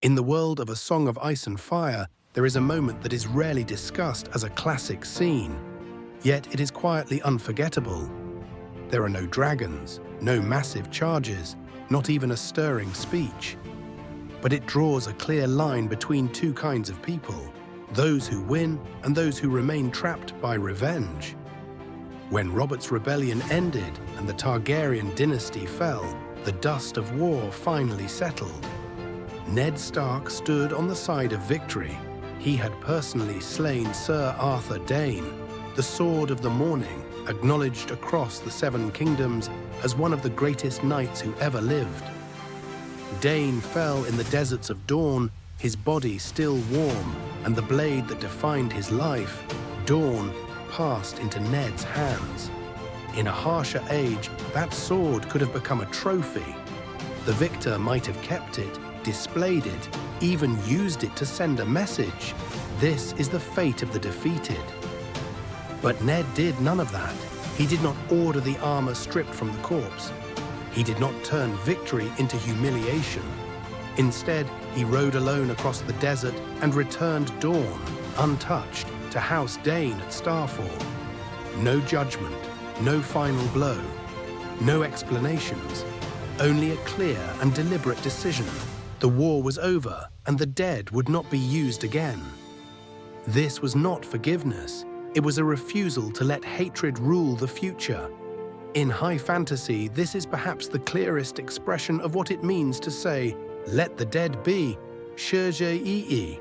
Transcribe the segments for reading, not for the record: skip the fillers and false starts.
In the world of A Song of Ice and Fire, there is a moment that is rarely discussed as a classic scene, yet it is quietly unforgettable. There are no dragons, no massive charges, not even a stirring speech. But it draws a clear line between two kinds of people, those who win and those who remain trapped by revenge. When Robert's rebellion ended and the Targaryen dynasty fell, the dust of war finally settled. Ned Stark stood on the side of victory. He had personally slain Ser Arthur Dayne, the Sword of the Morning, acknowledged across the Seven Kingdoms as one of the greatest knights who ever lived. Dayne fell in the deserts of Dawn, his body still warm, and the blade that defined his life, Dawn, passed into Ned's hands. In a harsher age, that sword could have become a trophy. The victor might have kept it, displayed it, even used it to send a message. This is the fate of the defeated. But Ned did none of that. He did not order the armor stripped from the corpse. He did not turn victory into humiliation. Instead, he rode alone across the desert and returned Dawn, untouched, to House Dayne at Starfall. No judgment, no final blow, no explanations, only a clear and deliberate decision. The war was over, and the dead would not be used again. This was not forgiveness. It was a refusal to let hatred rule the future. In high fantasy, this is perhaps the clearest expression of what it means to say, "Let the dead be, 逝者已矣."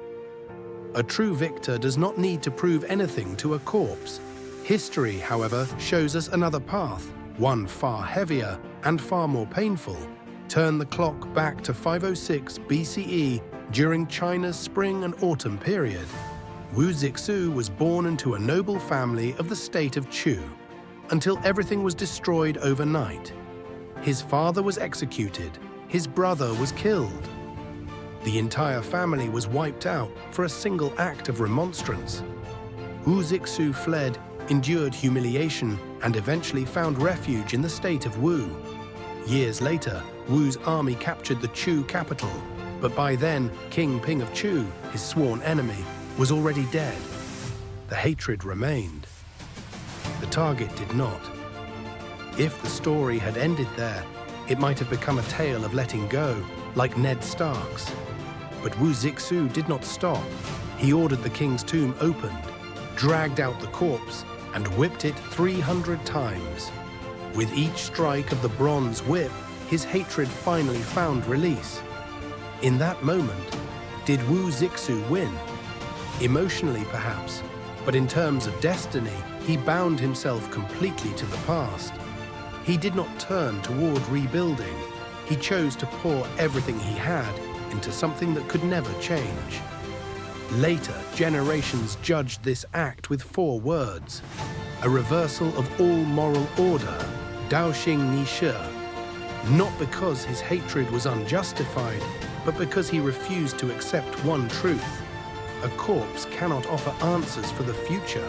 A true victor does not need to prove anything to a corpse. History, however, shows us another path, one far heavier and far more painful. Turn the clock back to 506 BCE during China's spring and autumn period. Wu Zixu was born into a noble family of the state of Chu, until everything was destroyed overnight. His father was executed, his brother was killed. The entire family was wiped out for a single act of remonstrance. Wu Zixu fled, endured humiliation, and eventually found refuge in the state of Wu. Years later, Wu's army captured the Chu capital, but by then, King Ping of Chu, his sworn enemy, was already dead. The hatred remained. The target did not. If the story had ended there, it might have become a tale of letting go, like Ned Stark's. But Wu Zixu did not stop. He ordered the king's tomb opened, dragged out the corpse, and whipped it 300 times. With each strike of the bronze whip, his hatred finally found release. In that moment, did Wu Zixu win? Emotionally, perhaps, but in terms of destiny, he bound himself completely to the past. He did not turn toward rebuilding. He chose to pour everything he had into something that could never change. Later, generations judged this act with 4 words: a reversal of all moral order, 道行逆施. Not because his hatred was unjustified, but because he refused to accept one truth. A corpse cannot offer answers for the future.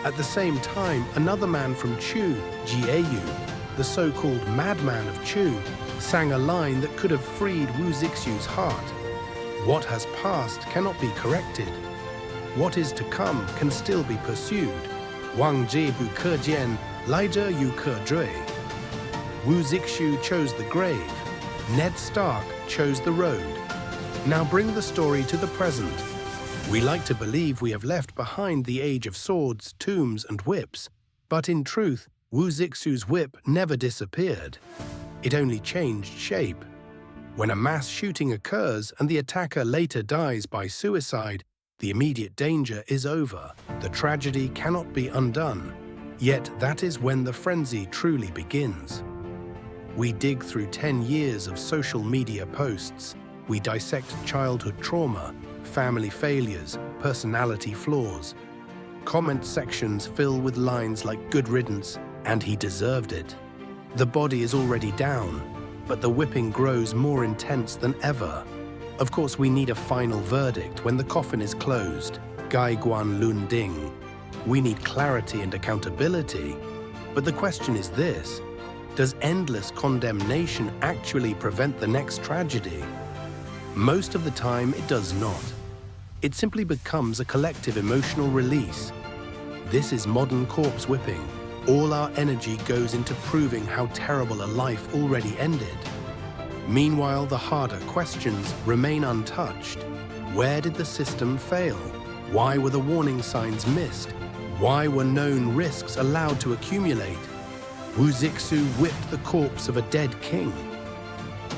At the same time, another man from Chu, Jieyu, the so-called madman of Chu, sang a line that could have freed Wu Zixu's heart. What has passed cannot be corrected. What is to come can still be pursued. 往之不可见，来者犹可追. Wu Zixu chose the grave. Ned Stark chose the road. Now bring the story to the present. We like to believe we have left behind the age of swords, tombs, and whips, but in truth, Wu Zixu's whip never disappeared. It only changed shape. When a mass shooting occurs and the attacker later dies by suicide, the immediate danger is over. The tragedy cannot be undone. Yet that is when the frenzy truly begins. We dig through 10 years of social media posts. We dissect childhood trauma, family failures, personality flaws. Comment sections fill with lines like "good riddance" and "he deserved it." The body is already down, but the whipping grows more intense than ever. Of course, we need a final verdict when the coffin is closed. Gai Guan Lun Ding. We need clarity and accountability. But the question is this: does endless condemnation actually prevent the next tragedy? Most of the time, it does not. It simply becomes a collective emotional release. This is modern corpse whipping. All our energy goes into proving how terrible a life already ended. Meanwhile, the harder questions remain untouched. Where did the system fail? Why were the warning signs missed? Why were known risks allowed to accumulate? Wu Zixu whipped the corpse of a dead king.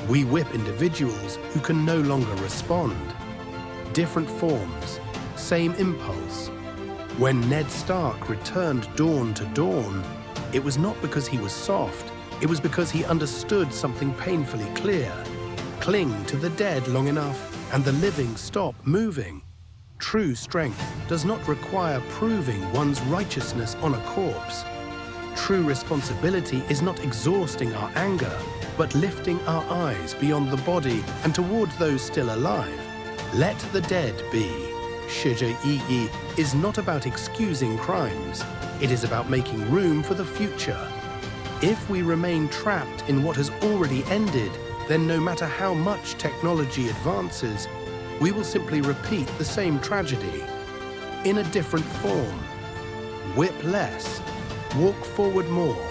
We whip individuals who can no longer respond. Different forms, same impulse. When Ned Stark returned dawn to dawn, it was not because he was soft, it was because he understood something painfully clear. Cling to the dead long enough, and the living stop moving. True strength does not require proving one's righteousness on a corpse. True responsibility is not exhausting our anger, but lifting our eyes beyond the body and toward those still alive. Let the dead be. 逝者已矣 is not about excusing crimes. It is about making room for the future. If we remain trapped in what has already ended, then no matter how much technology advances, we will simply repeat the same tragedy in a different form. Whip less, walk forward more,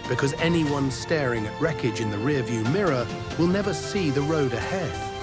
because anyone staring at wreckage in the rearview mirror will never see the road ahead.